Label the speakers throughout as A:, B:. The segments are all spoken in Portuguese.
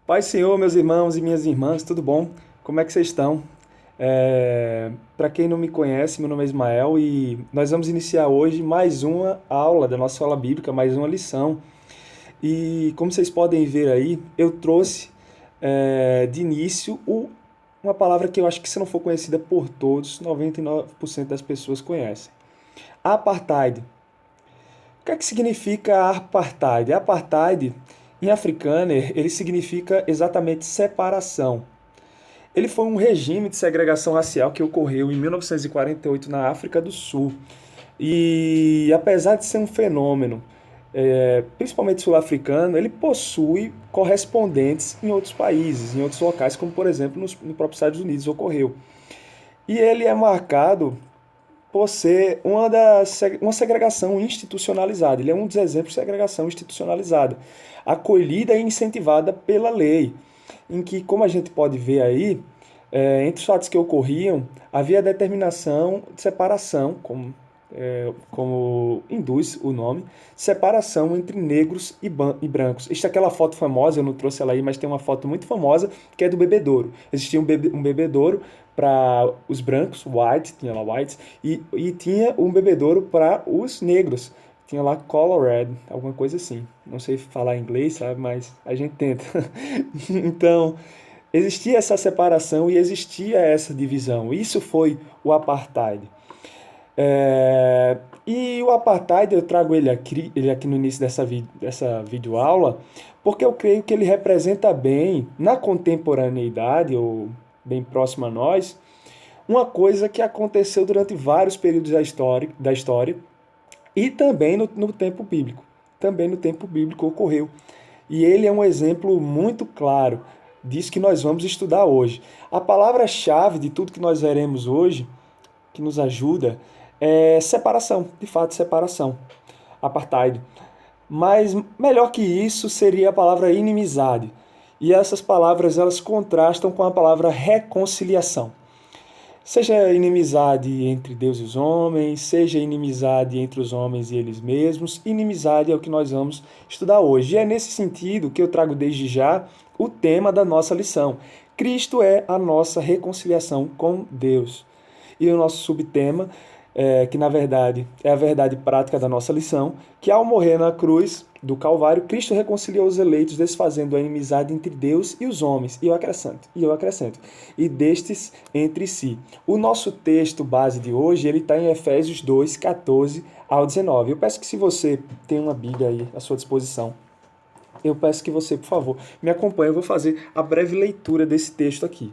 A: Pai Senhor, meus irmãos e minhas irmãs, tudo bom? Como é que vocês estão? Para quem não me conhece, meu nome é Ismael e nós vamos iniciar hoje mais uma aula da nossa aula bíblica, mais uma lição. E como vocês podem ver aí, eu trouxe de início uma palavra que eu acho que, se não for conhecida por todos, 99% das pessoas conhecem. Apartheid. O que é que significa apartheid? Apartheid, em africâner, ele significa exatamente separação. Ele foi um regime de segregação racial que ocorreu em 1948 na África do Sul. E apesar de ser um fenômeno, principalmente sul-africano, ele possui correspondentes em outros países, em outros locais, como por exemplo no próprio Estados Unidos ocorreu. E ele é marcado por ser uma segregação institucionalizada. Ele é um dos exemplos de segregação institucionalizada, acolhida e incentivada pela lei, em que, como a gente pode ver aí, entre os fatos que ocorriam, havia a determinação de separação, como induz o nome, separação entre negros e brancos. Existe aquela foto famosa, eu não trouxe ela aí, mas tem uma foto muito famosa, que é do bebedouro. Existia um bebedouro para os brancos, white, tinha lá whites, e tinha um bebedouro para os negros. Tinha lá colored, alguma coisa assim. Não sei falar inglês, sabe, mas a gente tenta. Então, existia essa separação e existia essa divisão. Isso foi o apartheid. E o apartheid, eu trago ele aqui no início dessa videoaula, porque eu creio que ele representa bem, na contemporaneidade, ou bem próximo a nós, uma coisa que aconteceu durante vários períodos da história e também no tempo bíblico. Também no tempo bíblico ocorreu. E ele é um exemplo muito claro disso que nós vamos estudar hoje. A palavra-chave de tudo que nós veremos hoje, que nos ajuda, é separação, de fato, separação, apartheid. Mas melhor que isso seria a palavra inimizade. E essas palavras elas contrastam com a palavra reconciliação. Seja inimizade entre Deus e os homens, seja inimizade entre os homens e eles mesmos, inimizade é o que nós vamos estudar hoje. E é nesse sentido que eu trago desde já o tema da nossa lição. Cristo é a nossa reconciliação com Deus. E o nosso subtema, que na verdade é a verdade prática da nossa lição, que ao morrer na cruz do Calvário, Cristo reconciliou os eleitos, desfazendo a inimizade entre Deus e os homens, e eu acrescento, e destes entre si. O nosso texto base de hoje, ele está em Efésios 2, 14 ao 19. Eu peço que, se você tem uma Bíblia aí à sua disposição, eu peço que você, por favor, me acompanhe. Eu vou fazer a breve leitura desse texto aqui.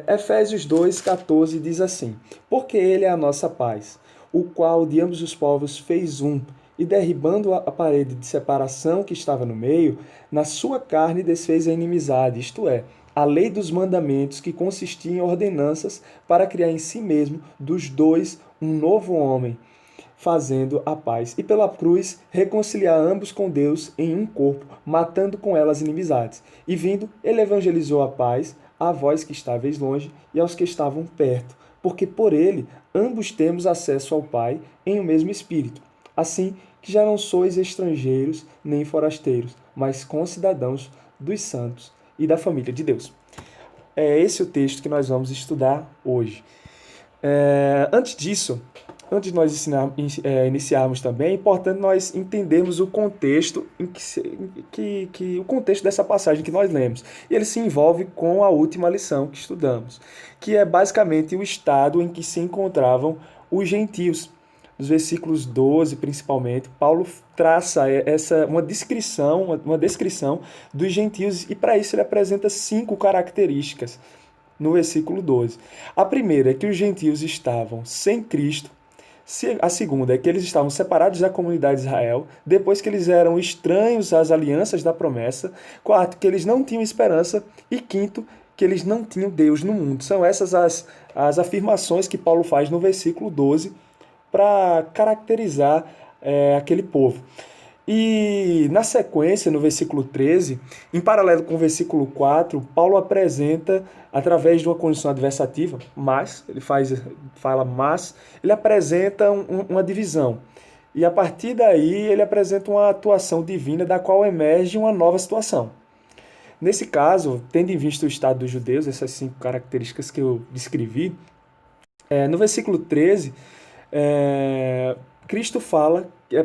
A: Efésios 2, 14 diz assim: porque ele é a nossa paz, o qual de ambos os povos fez um, e derribando a parede de separação que estava no meio, na sua carne desfez a inimizade, isto é, a lei dos mandamentos, que consistia em ordenanças para criar em si mesmo dos dois um novo homem, fazendo a paz, e pela cruz reconciliar ambos com Deus em um corpo, matando com ela as inimizades. E vindo, ele evangelizou a paz a vós que estáveis longe e aos que estavam perto, porque por ele ambos temos acesso ao Pai em o mesmo Espírito. Assim que já não sois estrangeiros nem forasteiros, mas concidadãos dos santos e da família de Deus. É esse o texto que nós vamos estudar hoje. Antes de nós iniciarmos também, é importante nós entendermos o contexto o contexto dessa passagem que nós lemos. E ele se envolve com a última lição que estudamos, que é basicamente o estado em que se encontravam os gentios. Nos versículos 12, principalmente, Paulo traça uma descrição dos gentios, e para isso ele apresenta 5 características no versículo 12. A primeira é que os gentios estavam sem Cristo. A segunda é que eles estavam separados da comunidade de Israel, depois que eles eram estranhos às alianças da promessa. Quarto, que eles não tinham esperança. E quinto, que eles não tinham Deus no mundo. São essas as afirmações que Paulo faz no versículo 12 para caracterizar aquele povo. E na sequência, no versículo 13, em paralelo com o versículo 4, Paulo apresenta, através de uma condição adversativa, ele apresenta uma divisão. E a partir daí ele apresenta uma atuação divina da qual emerge uma nova situação. Nesse caso, tendo em vista o estado dos judeus, essas 5 características que eu descrevi, no versículo 13, é,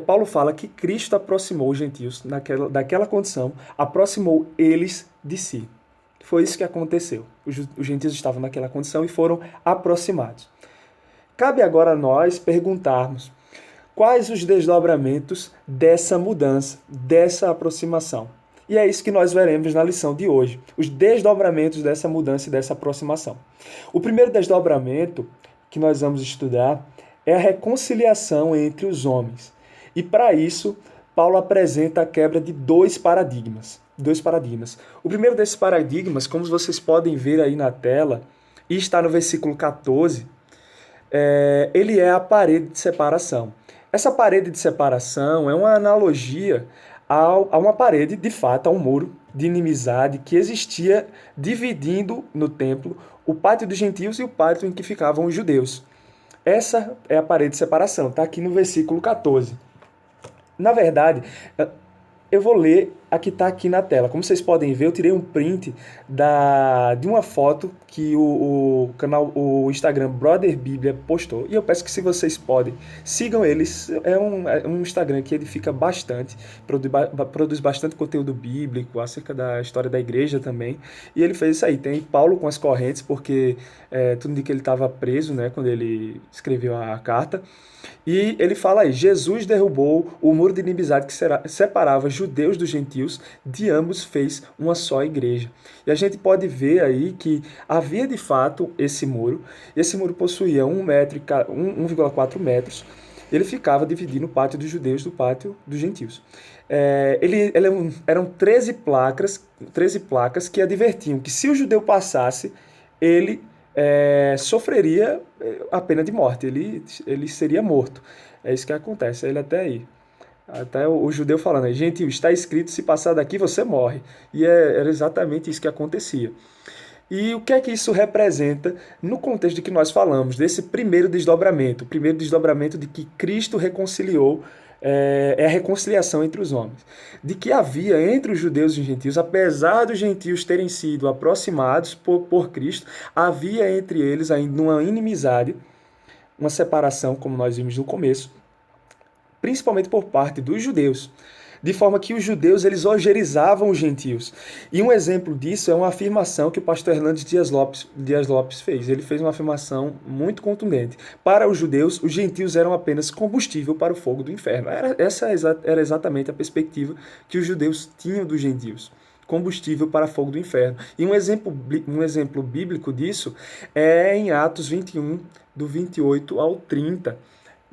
A: Paulo fala que Cristo aproximou os gentios daquela condição, aproximou eles de si. Foi isso que aconteceu. Os gentios estavam naquela condição e foram aproximados. Cabe agora a nós perguntarmos quais os desdobramentos dessa mudança, dessa aproximação. E é isso que nós veremos na lição de hoje, os desdobramentos dessa mudança e dessa aproximação. O primeiro desdobramento que nós vamos estudar é a reconciliação entre os homens. E para isso, Paulo apresenta a quebra de dois paradigmas. O primeiro desses paradigmas, como vocês podem ver aí na tela, e está no versículo 14, ele é a parede de separação. Essa parede de separação é uma analogia a uma parede, de fato, a um muro de inimizade que existia dividindo no templo o pátio dos gentios e o pátio em que ficavam os judeus. Essa é a parede de separação, está aqui no versículo 14. Na verdade, eu vou ler a que está aqui na tela. Como vocês podem ver, eu tirei um print de uma foto que o Instagram Brother Bíblia postou. E eu peço que, se vocês podem, sigam eles. É um Instagram que edifica bastante, produz bastante conteúdo bíblico acerca da história da igreja também. E ele fez isso aí. Tem Paulo com as correntes, porque tudo indica que ele estava preso, né, quando ele escreveu a carta. E ele fala aí, Jesus derrubou o muro de inimizade que separava judeus dos gentios, de ambos fez uma só igreja. E a gente pode ver aí que havia de fato esse muro possuía 1,4 metros, ele ficava dividindo o pátio dos judeus do pátio dos gentios. Eram 13 placas que advertiam que, se o judeu passasse, ele sofreria a pena de morte, ele seria morto. É isso que acontece, ele até aí. Até o judeu falando, gente, está escrito, se passar daqui você morre. E era exatamente isso que acontecia. E o que é que isso representa no contexto de que nós falamos, desse primeiro desdobramento? O primeiro desdobramento de que Cristo reconciliou, é a reconciliação entre os homens. De que havia entre os judeus e os gentios, apesar dos gentios terem sido aproximados por Cristo, havia entre eles ainda uma inimizade, uma separação, como nós vimos no começo, principalmente por parte dos judeus, de forma que os judeus eles ojerizavam os gentios. E um exemplo disso é uma afirmação que o pastor Hernandes Dias Lopes fez. Ele fez uma afirmação muito contundente. Para os judeus, os gentios eram apenas combustível para o fogo do inferno. Essa era exatamente a perspectiva que os judeus tinham dos gentios. Combustível para fogo do inferno. E um exemplo bíblico disso é em Atos 21, do 28 ao 30,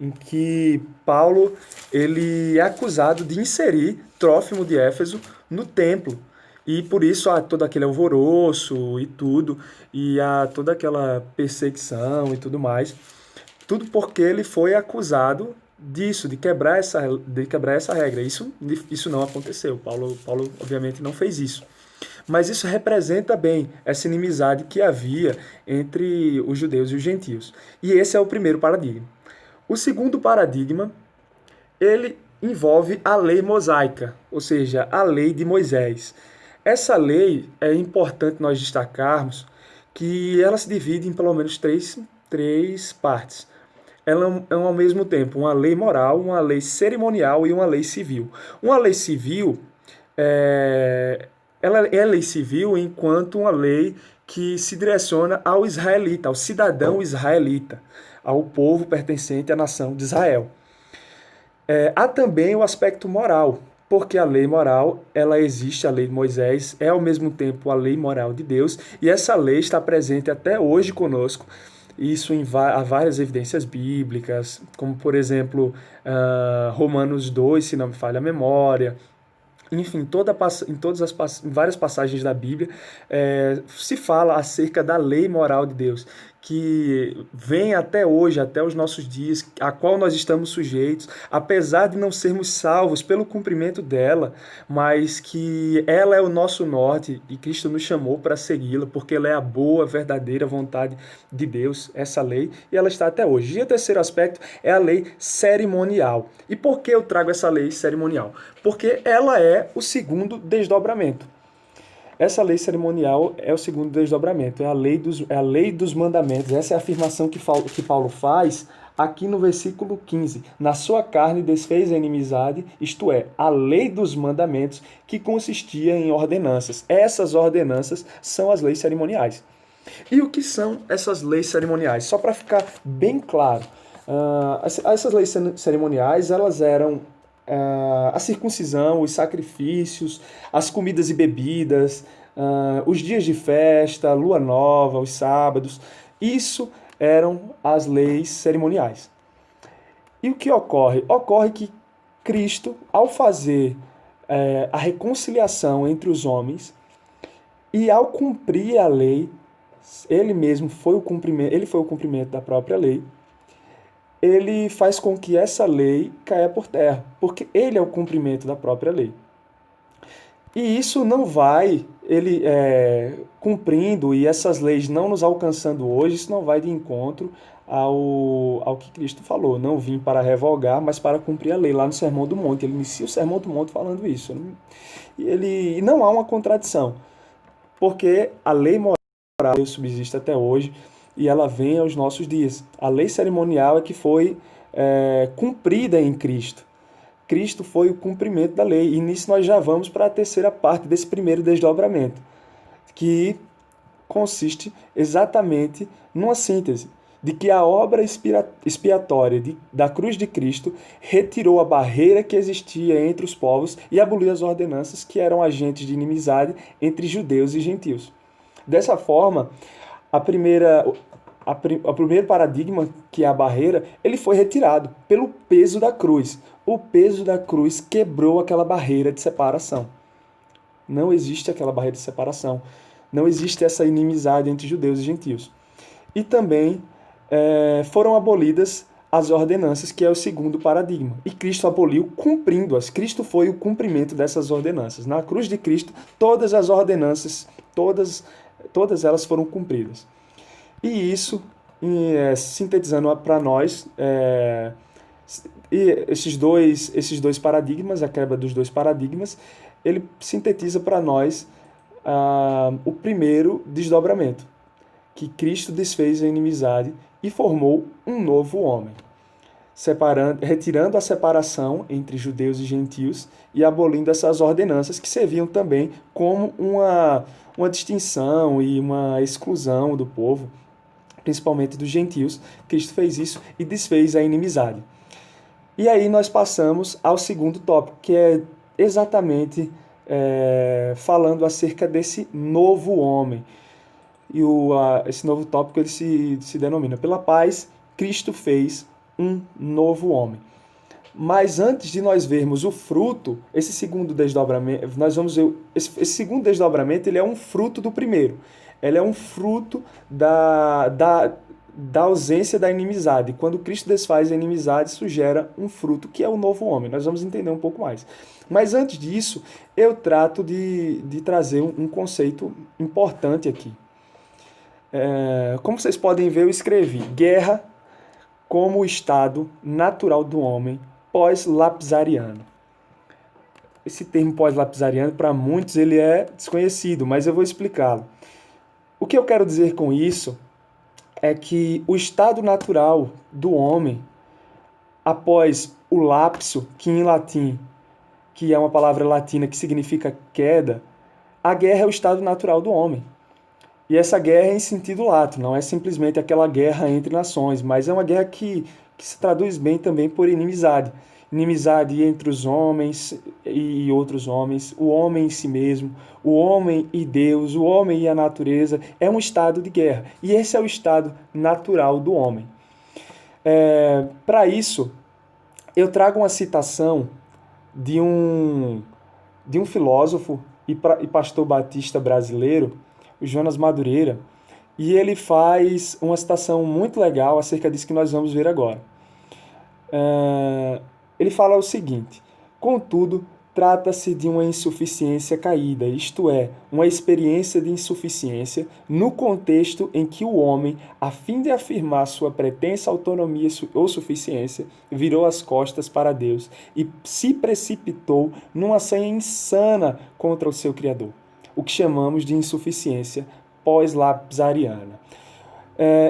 A: em que Paulo ele é acusado de inserir Trófimo de Éfeso no templo. E por isso há todo aquele alvoroço e tudo, e há toda aquela perseguição e tudo mais. Tudo porque ele foi acusado disso, de quebrar essa regra. Isso não aconteceu. Paulo, obviamente, não fez isso. Mas isso representa bem essa inimizade que havia entre os judeus e os gentios. E esse é o primeiro paradigma. O segundo paradigma, ele envolve a lei mosaica, ou seja, a lei de Moisés. Essa lei, é importante nós destacarmos que ela se divide em pelo menos três partes. Ela é, ao mesmo tempo, uma lei moral, uma lei cerimonial e uma lei civil. Uma lei civil, ela é lei civil enquanto uma lei que se direciona ao israelita, ao cidadão israelita, ao povo pertencente à nação de Israel. Há também o aspecto moral, porque a lei moral, ela existe, a lei de Moisés é ao mesmo tempo a lei moral de Deus, e essa lei está presente até hoje conosco. Isso há várias evidências bíblicas, como por exemplo Romanos 2, se não me falha a memória. Enfim, em várias passagens da Bíblia se fala acerca da lei moral de Deus, que vem até hoje, até os nossos dias, a qual nós estamos sujeitos, apesar de não sermos salvos pelo cumprimento dela, mas que ela é o nosso norte e Cristo nos chamou para segui-la, porque ela é a boa, verdadeira vontade de Deus, essa lei, e ela está até hoje. E o terceiro aspecto é a lei cerimonial. E por que eu trago essa lei cerimonial? Porque ela é o segundo desdobramento. Essa lei cerimonial é o segundo desdobramento, é a lei dos mandamentos. Essa é a afirmação que Paulo faz aqui no versículo 15. Na sua carne desfez a inimizade, isto é, a lei dos mandamentos que consistia em ordenanças. Essas ordenanças são as leis cerimoniais. E o que são essas leis cerimoniais? Só para ficar bem claro, essas leis cerimoniais, elas eram a circuncisão, os sacrifícios, as comidas e bebidas, os dias de festa, a lua nova, os sábados. Isso eram as leis cerimoniais. E o que ocorre? Ocorre que Cristo, ao fazer a reconciliação entre os homens e ao cumprir a lei, ele mesmo foi o cumprimento da própria lei, ele faz com que essa lei caia por terra, porque ele é o cumprimento da própria lei. E isso não vai, ele cumprindo e essas leis não nos alcançando hoje, isso não vai de encontro ao que Cristo falou. Não vim para revogar, mas para cumprir a lei, lá no Sermão do Monte. Ele inicia o Sermão do Monte falando isso. E não há uma contradição, porque a lei moral subsiste até hoje e ela vem aos nossos dias. A lei cerimonial é que foi cumprida em Cristo. Cristo foi o cumprimento da lei. E nisso nós já vamos para a terceira parte desse primeiro desdobramento, que consiste exatamente numa síntese de que a obra expiatória da cruz de Cristo retirou a barreira que existia entre os povos e aboliu as ordenanças que eram agentes de inimizade entre judeus e gentios. Dessa forma, o primeiro paradigma, que é a barreira, ele foi retirado pelo peso da cruz. O peso da cruz quebrou aquela barreira de separação. Não existe aquela barreira de separação. Não existe essa inimizade entre judeus e gentios. E também foram abolidas as ordenanças, que é o segundo paradigma. E Cristo aboliu cumprindo-as. Cristo foi o cumprimento dessas ordenanças. Na cruz de Cristo, todas as ordenanças, todas elas foram cumpridas. E isso, sintetizando para nós, esses dois paradigmas, a quebra dos dois paradigmas, ele sintetiza para nós o primeiro desdobramento, que Cristo desfez a inimizade e formou um novo homem, retirando a separação entre judeus e gentios e abolindo essas ordenanças que serviam também como uma distinção e uma exclusão do povo, principalmente dos gentios. Cristo fez isso e desfez a inimizade. E aí nós passamos ao segundo tópico, que é exatamente falando acerca desse novo homem. E esse novo tópico ele se denomina: pela paz, Cristo fez um novo homem. Mas antes de nós vermos o fruto, esse segundo desdobramento, nós vamos ver, esse segundo desdobramento, ele é um fruto do primeiro. Ele é um fruto da ausência da inimizade. Quando Cristo desfaz a inimizade, isso gera um fruto, que é o novo homem. Nós vamos entender um pouco mais. Mas antes disso, eu trato de trazer um conceito importante aqui. Como vocês podem ver, eu escrevi: guerra como o estado natural do homem pós-lapsariano. Esse termo pós-lapsariano, para muitos, ele é desconhecido, mas eu vou explicá-lo. O que eu quero dizer com isso é que o estado natural do homem, após o lapso, que em latim, que é uma palavra latina que significa queda, a guerra é o estado natural do homem. E essa guerra é em sentido lato, não é simplesmente aquela guerra entre nações, mas é uma guerra que se traduz bem também por inimizade. Inimizade entre os homens e outros homens, o homem em si mesmo, o homem e Deus, o homem e a natureza. É um estado de guerra. E esse é o estado natural do homem. Para isso, eu trago uma citação de um filósofo e pastor batista brasileiro, o Jonas Madureira, e ele faz uma citação muito legal acerca disso que nós vamos ver agora. Ele fala o seguinte: contudo, trata-se de uma insuficiência caída, isto é, uma experiência de insuficiência no contexto em que o homem, a fim de afirmar sua pretensa autonomia ou suficiência, virou as costas para Deus e se precipitou numa sanha insana contra o seu Criador. o que chamamos de insuficiência pós-lapsariana.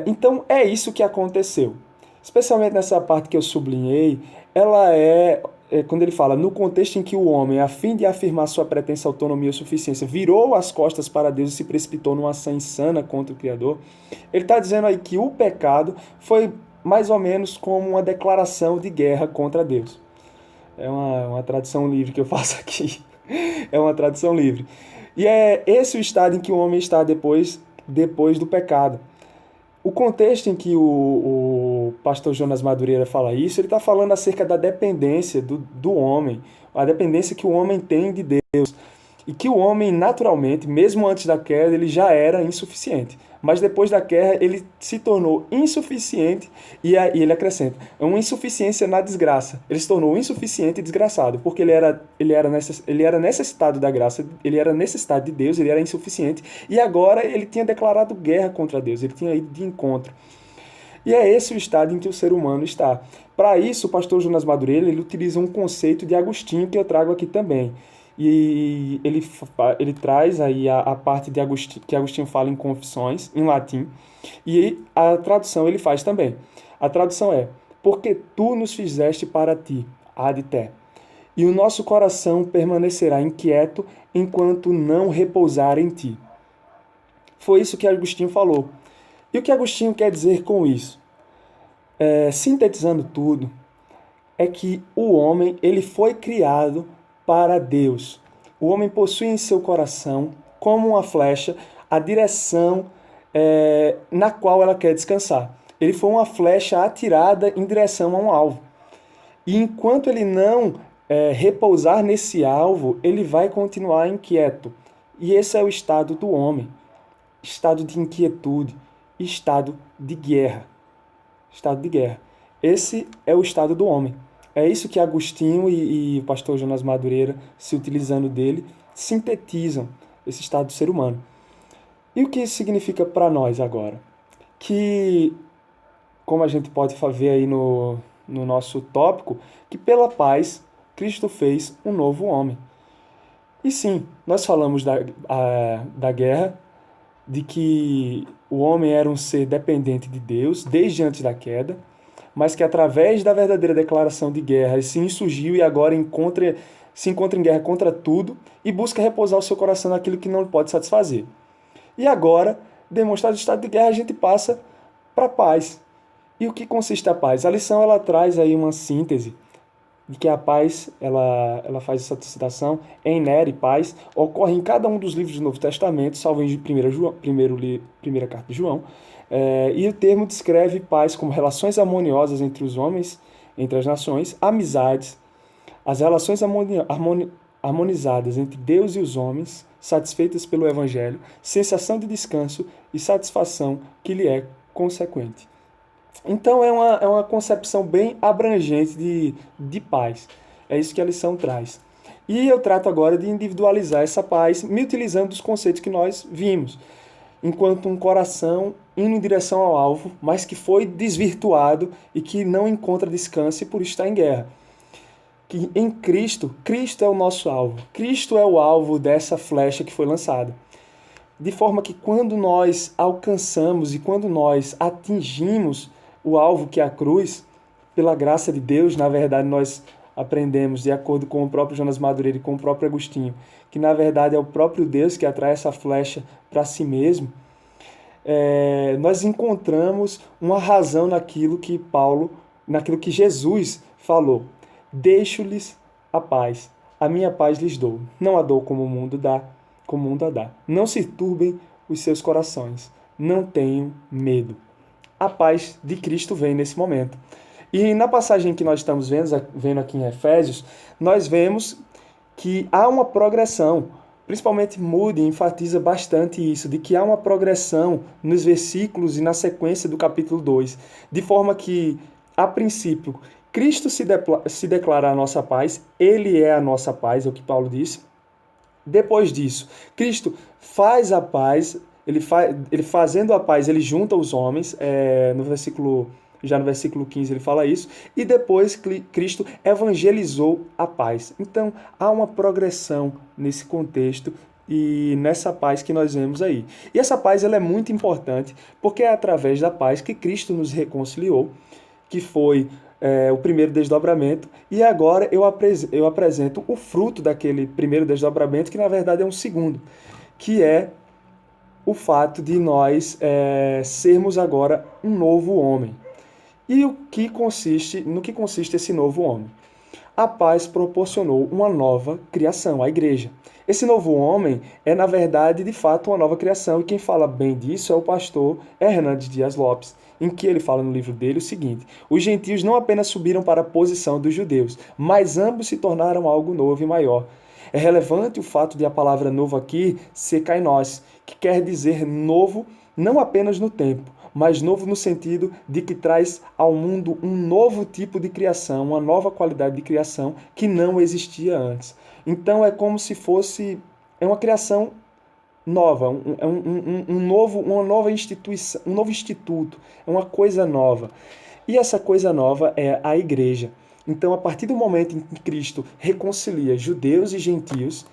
A: Então, é isso que aconteceu. Especialmente nessa parte que eu sublinhei, ela quando ele fala, no contexto em que o homem, a fim de afirmar sua pretensa autonomia ou suficiência, virou as costas para Deus e se precipitou numa ação insana contra o Criador, ele está dizendo aí que o pecado foi mais ou menos como uma declaração de guerra contra Deus. É uma tradução livre que eu faço aqui. É uma tradução livre. E é esse o estado em que o homem está depois do pecado. O contexto em que o pastor Jonas Madureira fala isso, ele está falando acerca da dependência do homem, a dependência que o homem tem de Deus. E que o homem, naturalmente, mesmo antes da queda, ele já era insuficiente. Mas depois da queda, ele se tornou insuficiente e ele acrescenta, é uma insuficiência na desgraça. Ele se tornou insuficiente e desgraçado, porque ele era necessitado da graça, ele era necessitado de Deus, ele era insuficiente, e agora ele tinha declarado guerra contra Deus, ele tinha ido de encontro. E é esse o estado em que o ser humano está. Para isso, o pastor Jonas Madureira ele utiliza um conceito de Agostinho que eu trago aqui também. E ele traz aí a parte de Agostinho, que Agostinho fala em Confissões, em latim, e a tradução ele faz também. A tradução é, porque tu nos fizeste para ti, ad te, e o nosso coração permanecerá inquieto enquanto não repousar em ti. Foi isso que Agostinho falou. E o que Agostinho quer dizer com isso? Sintetizando tudo, é que o homem ele foi criado para Deus. O homem possui em seu coração, como uma flecha, a direção na qual ela quer descansar. Ele foi uma flecha atirada em direção a um alvo. E enquanto ele não repousar nesse alvo, ele vai continuar inquieto. E esse é o estado do homem. Estado de inquietude, estado de guerra. Estado de guerra. Esse é o estado do homem. É isso que Agostinho e o pastor Jonas Madureira, se utilizando dele, sintetizam esse estado do ser humano. E o que isso significa para nós agora? Que, como a gente pode ver aí no nosso tópico, que pela paz Cristo fez um novo homem. E sim, nós falamos da guerra, de que o homem era um ser dependente de Deus desde antes da queda, mas que através da verdadeira declaração de guerra ele se insurgiu e agora se encontra em guerra contra tudo e busca repousar o seu coração naquilo que não lhe pode satisfazer. E agora, demonstrado o estado de guerra, a gente passa para a paz. E o que consiste a paz? A lição ela traz aí uma síntese de que a paz, ela faz essa citação, nere paz, ocorre em cada um dos livros do Novo Testamento, salvo em primeira carta de João, e o termo descreve paz como relações harmoniosas entre os homens, entre as nações, amizades, as relações harmonizadas entre Deus e os homens, satisfeitas pelo Evangelho, sensação de descanso e satisfação que lhe é consequente. Então é uma concepção bem abrangente de paz. É isso que a lição traz. E eu trato agora de individualizar essa paz, me utilizando dos conceitos que nós vimos. Enquanto um coração indo em direção ao alvo, mas que foi desvirtuado e que não encontra descanso e por isso está em guerra. Que em Cristo é o nosso alvo. Cristo é o alvo dessa flecha que foi lançada. De forma que quando nós alcançamos e quando nós atingimos o alvo que é a cruz, pela graça de Deus, na verdade nós aprendemos, de acordo com o próprio Jonas Madureira e com o próprio Agostinho, que na verdade é o próprio Deus que atrai essa flecha para si mesmo, nós encontramos uma razão naquilo que Jesus falou. Deixo-lhes a paz, a minha paz lhes dou. Não a dou como o mundo dá, como o mundo a dá. Não se turbem os seus corações, não tenham medo. A paz de Cristo vem nesse momento. E na passagem que nós estamos vendo aqui em Efésios, nós vemos que há uma progressão, principalmente Moody enfatiza bastante isso, de que há uma progressão nos versículos e na sequência do capítulo 2, de forma que, a princípio, Cristo se declara a nossa paz, Ele é a nossa paz, é o que Paulo disse. Depois disso, Cristo faz a paz, ele fazendo a paz, ele junta os homens, no versículo 15 ele fala isso, e depois Cristo evangelizou a paz. Então, há uma progressão nesse contexto e nessa paz que nós vemos aí. E essa paz ela é muito importante porque é através da paz que Cristo nos reconciliou, que foi o primeiro desdobramento, e agora eu apresento o fruto daquele primeiro desdobramento, que na verdade é um segundo, que é o fato de nós sermos agora um novo homem. E no que consiste esse novo homem? A paz proporcionou uma nova criação, a igreja. Esse novo homem é, na verdade, de fato, uma nova criação, e quem fala bem disso é o pastor Hernandes Dias Lopes, em que ele fala no livro dele o seguinte: os gentios não apenas subiram para a posição dos judeus, mas ambos se tornaram algo novo e maior. É relevante o fato de a palavra novo aqui ser kainós, que quer dizer novo não apenas no tempo, mas novo no sentido de que traz ao mundo um novo tipo de criação, uma nova qualidade de criação que não existia antes. Então é como se fosse uma criação nova, uma nova instituição, um novo instituto, é uma coisa nova. E essa coisa nova é a igreja. Então, a partir do momento em que Cristo reconcilia judeus e gentios,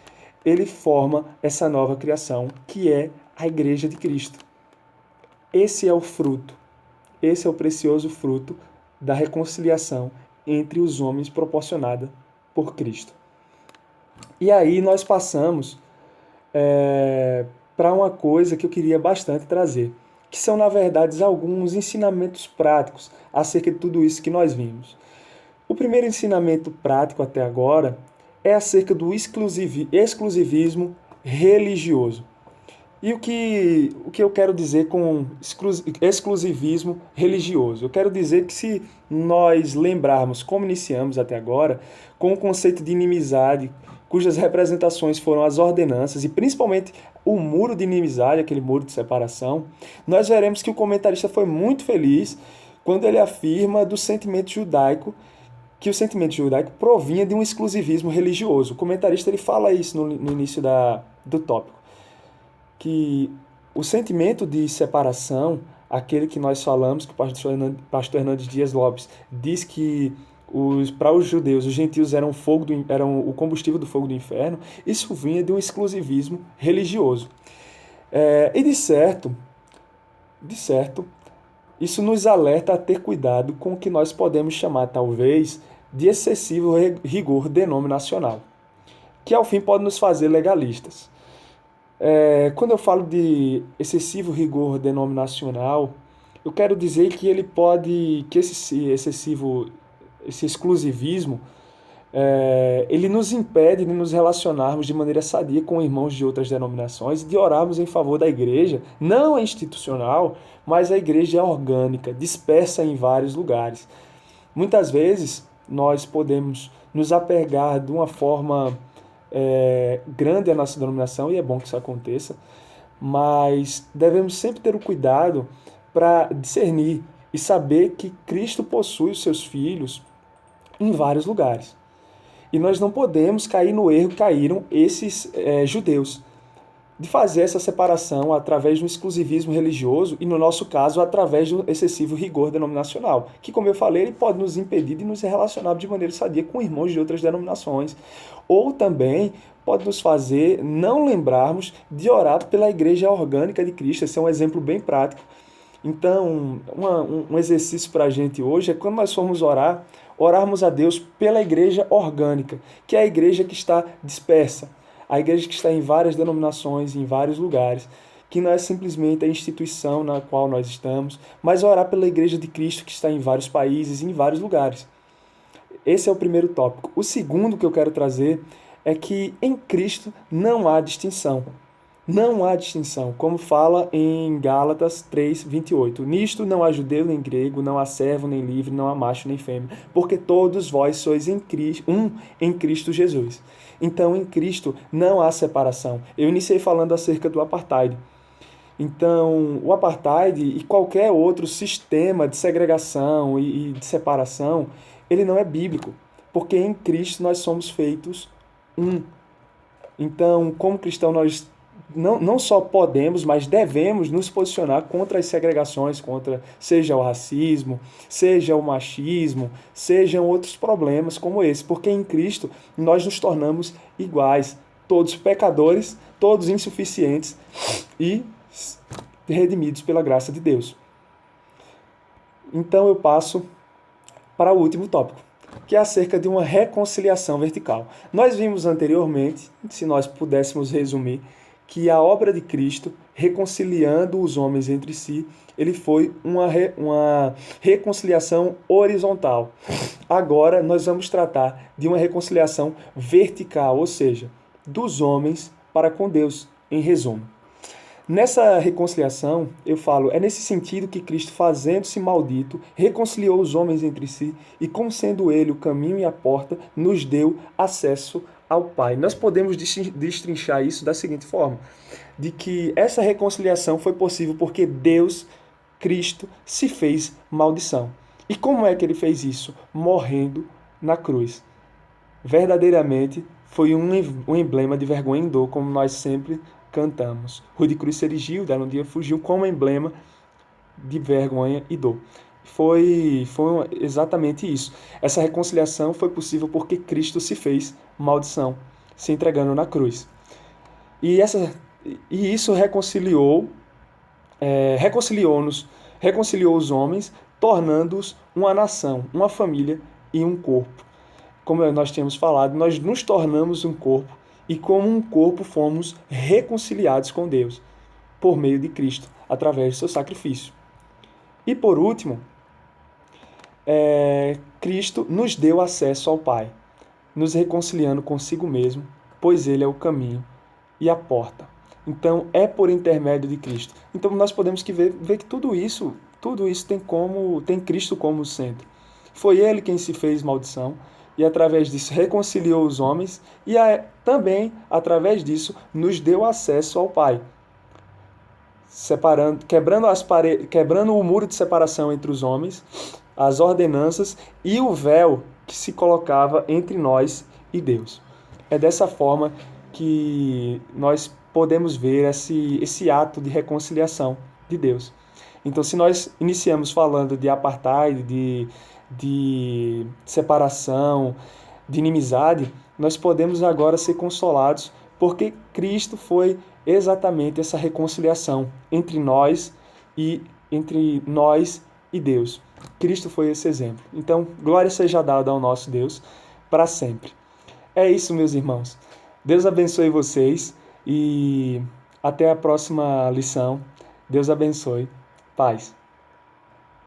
A: ele forma essa nova criação, que é a igreja de Cristo. Esse é o fruto, esse é o precioso fruto da reconciliação entre os homens proporcionada por Cristo. E aí nós passamos para uma coisa que eu queria bastante trazer, que são, na verdade, alguns ensinamentos práticos acerca de tudo isso que nós vimos. O primeiro ensinamento prático até agora é acerca do exclusivismo religioso. E o que eu quero dizer com exclusivismo religioso? Eu quero dizer que se nós lembrarmos como iniciamos até agora, com o conceito de inimizade, cujas representações foram as ordenanças e principalmente o muro de inimizade, aquele muro de separação, nós veremos que o comentarista foi muito feliz quando ele afirma do sentimento judaico, que o sentimento judaico provinha de um exclusivismo religioso. O comentarista ele fala isso no início do tópico, que o sentimento de separação, aquele que nós falamos, que o pastor Hernandes Dias Lopes diz que para os judeus, os gentios eram o combustível do fogo do inferno, isso vinha de um exclusivismo religioso. E de certo, isso nos alerta a ter cuidado com o que nós podemos chamar, talvez, de excessivo rigor denominacional, que ao fim pode nos fazer legalistas. Quando eu falo de excessivo rigor denominacional, eu quero dizer que esse exclusivismo, ele nos impede de nos relacionarmos de maneira sadia com irmãos de outras denominações e de orarmos em favor da igreja, não a institucional, mas a igreja orgânica, dispersa em vários lugares. Muitas vezes nós podemos nos apegar de uma forma grande à nossa denominação, e é bom que isso aconteça, mas devemos sempre ter o cuidado para discernir e saber que Cristo possui os seus filhos em vários lugares. E nós não podemos cair no erro que caíram esses judeus, de fazer essa separação através de um exclusivismo religioso e, no nosso caso, através do excessivo rigor denominacional, que, como eu falei, ele pode nos impedir de nos relacionar de maneira sadia com irmãos de outras denominações, ou também pode nos fazer não lembrarmos de orar pela igreja orgânica de Cristo. Esse é um exemplo bem prático. Então, um exercício para a gente hoje é, quando nós formos orar, orarmos a Deus pela igreja orgânica, que é a igreja que está dispersa, a igreja que está em várias denominações, em vários lugares, que não é simplesmente a instituição na qual nós estamos, mas orar pela igreja de Cristo que está em vários países, em vários lugares. Esse é o primeiro tópico. O segundo que eu quero trazer é que em Cristo não há distinção. Não há distinção, como fala em Gálatas 3:28. Nisto não há judeu nem grego, não há servo nem livre, não há macho nem fêmea, porque todos vós sois em Cristo Jesus. Então, em Cristo não há separação. Eu iniciei falando acerca do apartheid. Então, o apartheid e qualquer outro sistema de segregação e de separação, ele não é bíblico, porque em Cristo nós somos feitos um. Então, como cristão, nós não só podemos, mas devemos nos posicionar contra as segregações, seja o racismo, seja o machismo, sejam outros problemas como esse, porque em Cristo nós nos tornamos iguais. todos pecadores, todos insuficientes e redimidos pela graça de Deus. Então eu passo para o último tópico, que é acerca de uma reconciliação vertical. Nós vimos anteriormente, se nós pudéssemos resumir, que a obra de Cristo, reconciliando os homens entre si, ele foi uma reconciliação horizontal. Agora nós vamos tratar de uma reconciliação vertical, ou seja, dos homens para com Deus, em resumo. Nessa reconciliação, eu falo, é nesse sentido que Cristo, fazendo-se maldito, reconciliou os homens entre si e, como sendo ele o caminho e a porta, nos deu acesso ao Pai. Nós podemos destrinchar isso da seguinte forma, de que essa reconciliação foi possível porque Deus, Cristo, se fez maldição. E como é que ele fez isso? Morrendo na cruz. Verdadeiramente, foi um emblema de vergonha e dor, como nós sempre cantamos. Rude Cruz se erigiu, dela um dia fugiu como emblema de vergonha e dor. Foi exatamente isso. Essa reconciliação foi possível porque Cristo se fez maldição, se entregando na cruz. E isso reconciliou os homens, tornando-os uma nação, uma família e um corpo. Como nós tínhamos falado, nós nos tornamos um corpo e como um corpo fomos reconciliados com Deus por meio de Cristo, através do seu sacrifício. E por último, Cristo nos deu acesso ao Pai, nos reconciliando consigo mesmo, pois Ele é o caminho e a porta. Então, é por intermédio de Cristo. Então, nós podemos ver que tudo isso tem Cristo como centro. Foi Ele quem se fez maldição e, através disso, reconciliou os homens e também, através disso, nos deu acesso ao Pai, quebrando o muro de separação entre os homens, as ordenanças e o véu que se colocava entre nós e Deus. É dessa forma que nós podemos ver esse ato de reconciliação de Deus. Então, se nós iniciamos falando de apartheid, de separação, de inimizade, nós podemos agora ser consolados porque Cristo foi exatamente essa reconciliação entre nós e Deus. Cristo foi esse exemplo. Então, glória seja dada ao nosso Deus para sempre. É isso, meus irmãos. Deus abençoe vocês e até a próxima lição. Deus abençoe. Paz.